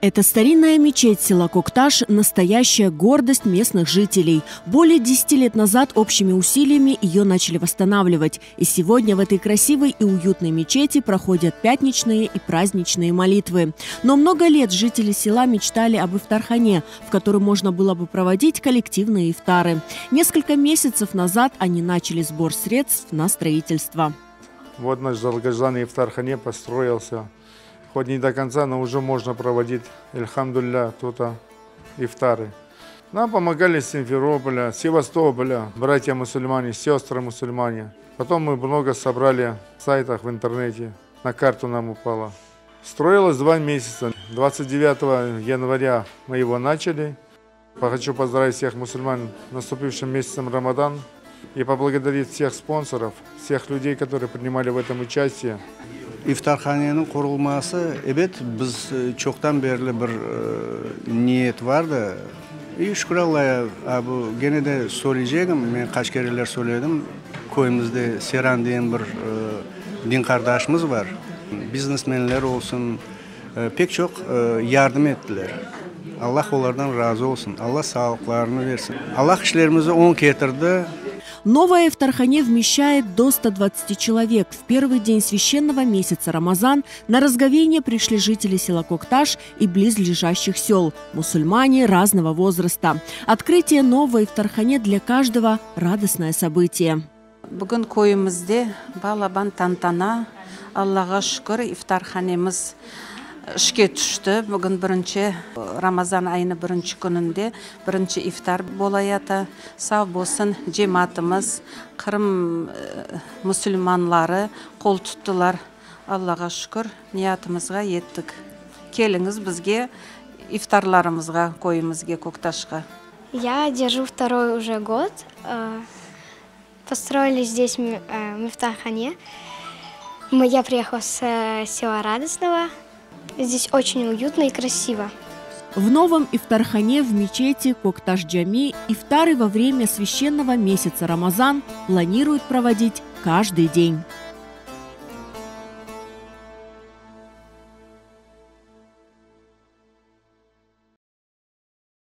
Это старинная мечеть села Кокташ – настоящая гордость местных жителей. Более 10 лет назад общими усилиями ее начали восстанавливать. И сегодня в этой красивой и уютной мечети проходят пятничные и праздничные молитвы. Но много лет жители села мечтали об ифтархане, в которой можно было бы проводить коллективные ифтары. Несколько месяцев назад они начали сбор средств на строительство. Вот наш долгожданный ифтархане построился. Хоть не до конца, но уже можно проводить, альхамдулилля, тут ифтары. Нам помогали с Симферополя, Севастополя, братья-мусульмане, сестры-мусульмане. Потом мы много собрали в сайтах, в интернете, на карту нам упало. Строилось 2 месяца. 29 января мы его начали. Хочу поздравить всех мусульман с наступившим месяцем Рамадан и поблагодарить всех спонсоров, всех людей, которые принимали в этом участие. İftarhanenin kurulması, evet biz çoktan beri bir niyet vardı. Şükür Allah'a bu gene de söyleyeceğim. Ben kaç kereler söyledim. Köyümüzde Seran diyen bir din kardeşimiz var. Biznesmenler olsun pek çok yardım ettiler. Allah onlardan razı olsun. Allah sağlıklarını versin. Allah işlerimizi on getirdi. Новая ифтархане вмещает до 120 человек. В первый день священного месяца Рамазан на разговение пришли жители села Кокташ и близлежащих сел, мусульмане разного возраста. Открытие новой ифтархане для каждого – радостное событие. Бүгін койымызде балабан тантана, Аллаға шүкір, ифтарханеміз ішке түшті. Бүгін Рамазан айыны бірінші күнінде бірінші ифтар болайаты. Сау болсын жематымыз, Қырым мұсылманлары қол тұттылар. Аллаға шүкір, ниятымызға еттік. Келіңіз бізге ифтарларымызға, койымызге, Кокташқа. Я держу второй уже год. Построили здесь ифтархане. Я приехала с села Радостного. Здесь очень уютно и красиво. В новом ифтархане в мечети Кокташ-Джами ифтары во время священного месяца Рамазан планируют проводить каждый день.